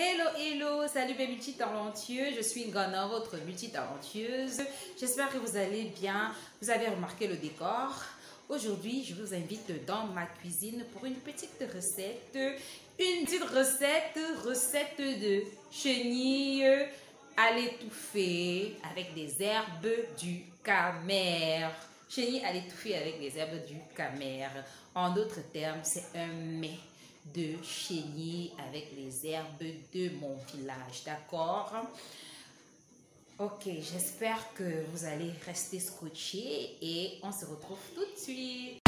Hello, hello, salut mes multitalentueux, je suis Ngana, votre multitalentueuse. J'espère que vous allez bien, vous avez remarqué le décor. Aujourd'hui, je vous invite dans ma cuisine pour une petite recette. Recette de chenille à l'étouffée avec des herbes du Camer. Chenille à l'étouffée avec des herbes du Camer. En d'autres termes, c'est un mets de chenille avec les herbes de mon village, d'accord? Ok, j'espère que vous allez rester scotchés et on se retrouve tout de suite.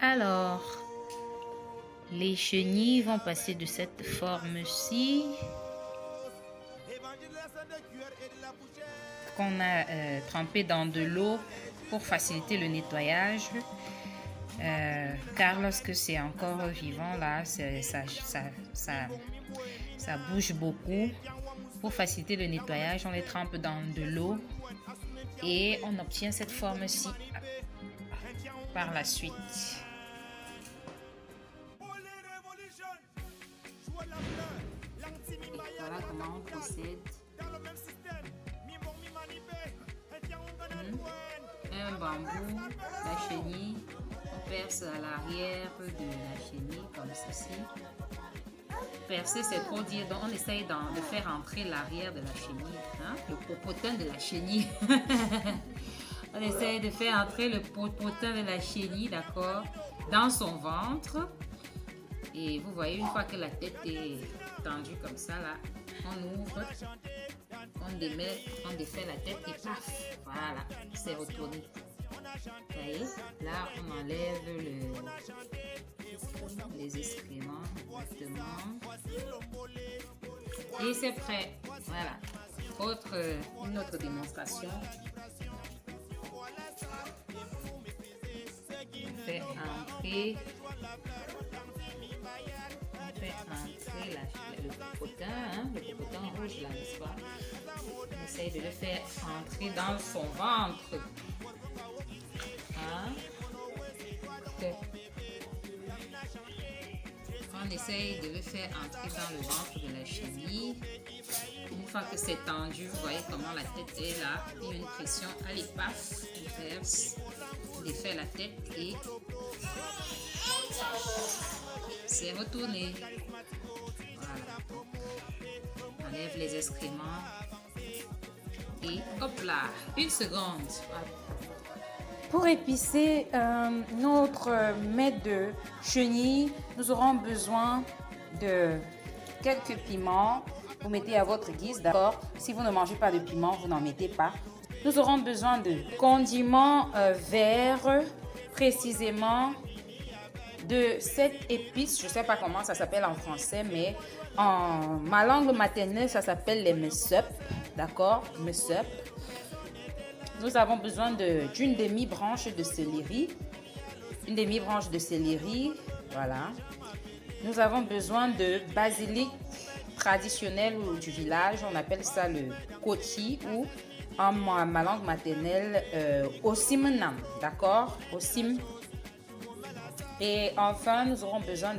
Alors, les chenilles vont passer de cette forme-ci qu'on a trempé dans de l'eau pour faciliter le nettoyage. Car lorsque c'est encore vivant, là, ça bouge beaucoup. Pour faciliter le nettoyage, on les trempe dans de l'eau et on obtient cette forme-ci par la suite. Voilà comment on procède. Un bambou, la chenille, on perce à l'arrière de la chenille comme ceci. Percer, c'est trop dire, donc on essaye de faire entrer l'arrière de la chenille, hein? Le popotin de la chenille. On essaye de faire entrer le popotin de la chenille, d'accord, dans son ventre. Et vous voyez, une fois que la tête est tendue comme ça, là, on ouvre, on défait la tête et paf, voilà, c'est retourné. Vous voyez, là, on enlève les excréments, exactement. Et c'est prêt, voilà. Une autre démonstration. On fait entrer le popotin, hein, le popotin rouge là, n'est-ce pas? On essaye de le faire entrer dans son ventre. Hein? On essaye de le faire entrer dans le ventre de la chenille. Une fois que c'est tendu, vous voyez comment la tête est là. Il y a une pression, allez, paf, on perce, on défait la tête et c'est retourné. Voilà. On enlève les excréments et hop là, une seconde. Pour épicer notre mets de chenille, nous aurons besoin de quelques piments. Vous mettez à votre guise, d'accord? Si vous ne mangez pas de piment, vous n'en mettez pas. Nous aurons besoin de condiments verts, précisément de 7 épices. Je ne sais pas comment ça s'appelle en français, mais en ma langue maternelle, ça s'appelle les messup, d'accord? Messup. Nous avons besoin d'une demi-branche de céleri. Une demi-branche de céleri, voilà. Nous avons besoin de basilic traditionnel du village. On appelle ça le koti ou en ma langue maternelle, osimnam, d'accord? Osim. Et enfin, nous aurons besoin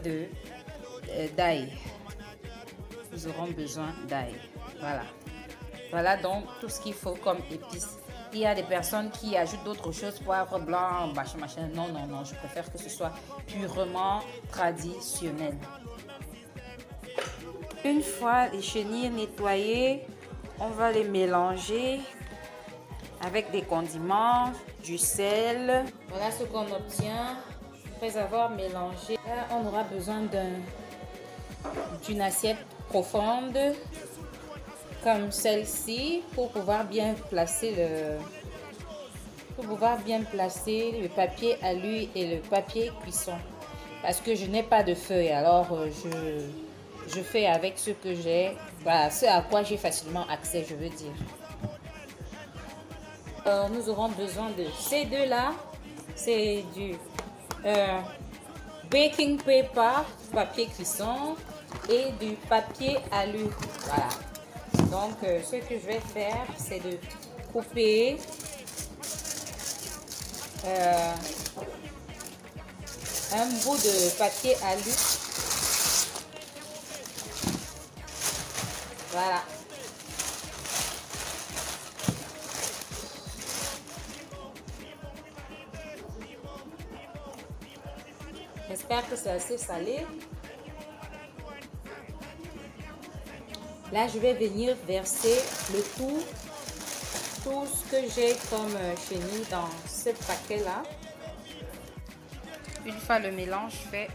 d'ail. Nous aurons besoin d'ail. Voilà. Voilà donc tout ce qu'il faut comme épices. Il y a des personnes qui ajoutent d'autres choses, poivre blanc, machin. Non, non, non. Je préfère que ce soit purement traditionnel. Une fois les chenilles nettoyées, on va les mélanger avec des condiments, du sel. Voilà ce qu'on obtient après avoir mélangé. Là, on aura besoin d'une assiette profonde comme celle-ci pour pouvoir bien placer le papier alu et le papier cuisson. Parce que je n'ai pas de feuille, alors je fais avec ce que j'ai, ce à quoi j'ai facilement accès, je veux dire. Nous aurons besoin de ces deux-là. C'est du baking paper, papier cuisson et du papier alu. Voilà. Donc, ce que je vais faire, c'est de couper un bout de papier alu. Voilà. J'espère que c'est assez salé. Là, je vais venir verser le tout ce que j'ai comme chenille dans ce paquet-là. Une fois le mélange fait,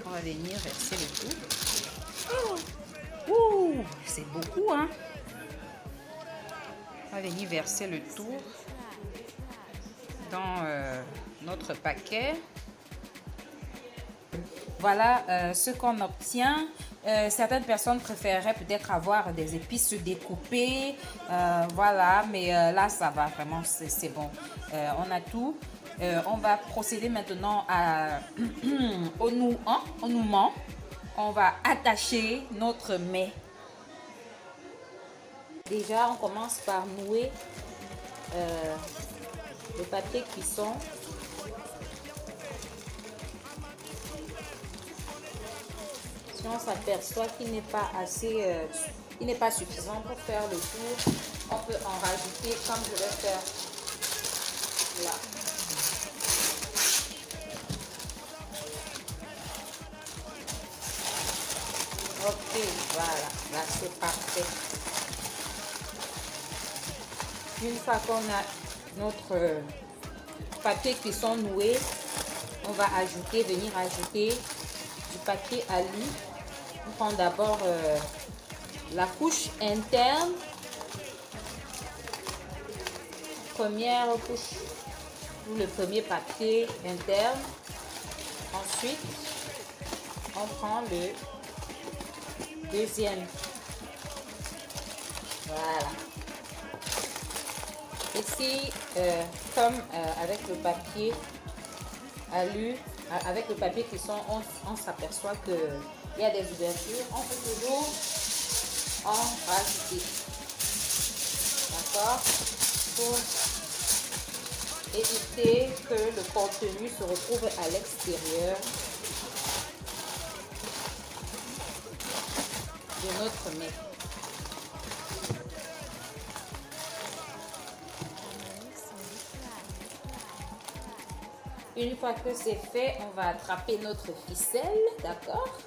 on va venir verser le tout. Ouh, c'est beaucoup, hein? On va venir verser le tout dans notre paquet. Voilà ce qu'on obtient. Certaines personnes préféreraient peut-être avoir des épices découpées. Voilà, mais là, ça va vraiment, c'est bon. On a tout. On va procéder maintenant au nouement. On va attacher notre mets. Déjà, on commence par nouer le papier cuisson. Si on s'aperçoit qu'il n'est pas assez, il n'est pas suffisant pour faire le tour, on peut en rajouter comme je vais faire là. Ok, voilà, là c'est parfait. Une fois qu'on a notre papier cuisson noué, on va venir ajouter du papier alu. On prend d'abord la couche interne, première couche ou le premier papier interne. Ensuite, on prend le deuxième. Voilà. Ici, comme avec le papier alu, avec le papier cuisson, on s'aperçoit qu'il y a des ouvertures. On peut toujours en rajouter. D'accord? Pour éviter que le contenu se retrouve à l'extérieur de notre mets. Une fois que c'est fait, on va attraper notre ficelle, d'accord?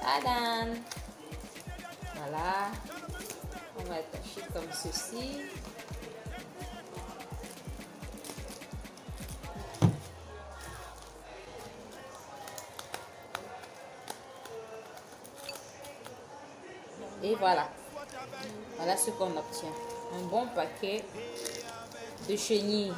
Tadam! Voilà. On va attacher comme ceci. Et voilà. Voilà ce qu'on obtient. Un bon paquet de chenilles.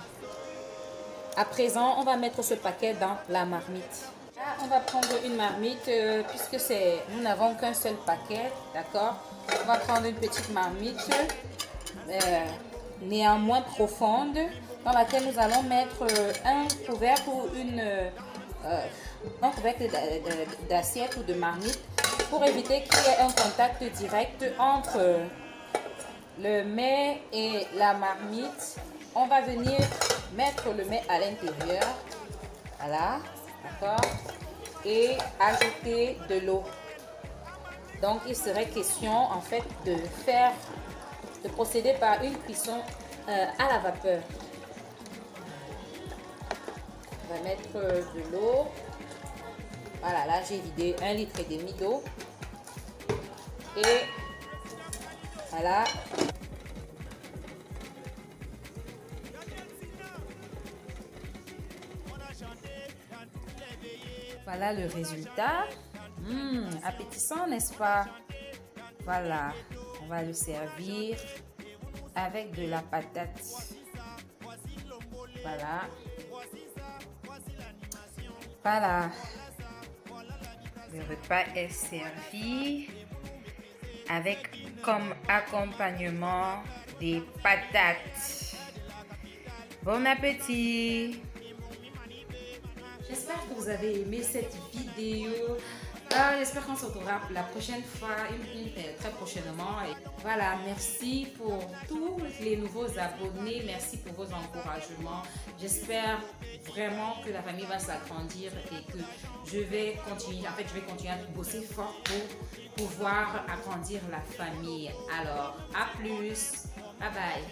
À présent, on va mettre ce paquet dans la marmite. Là, on va prendre une marmite puisque nous n'avons qu'un seul paquet. D'accord? On va prendre une petite marmite néanmoins profonde dans laquelle nous allons mettre un couvercle ou un couvercle d'assiette ou de marmite pour éviter qu'il y ait un contact direct entre le mets et la marmite. On va venir mettre le mets à l'intérieur. Voilà, d'accord. Et ajouter de l'eau. Donc, il serait question en fait de procéder par une cuisson à la vapeur. On va mettre de l'eau. Voilà, là j'ai vidé 1,5 litre d'eau. Et voilà. Voilà le résultat. Appétissant, n'est-ce pas? Voilà, on va le servir avec de la patate. Voilà. Voilà. Le repas est servi avec comme accompagnement des patates. Bon appétit! J'espère que vous avez aimé cette vidéo. J'espère qu'on se retrouvera la prochaine fois, très prochainement. Et voilà, merci pour tous les nouveaux abonnés. Merci pour vos encouragements. J'espère vraiment que la famille va s'agrandir et que je vais continuer. En fait, je vais continuer à bosser fort pour pouvoir agrandir la famille. Alors, à plus. Bye bye.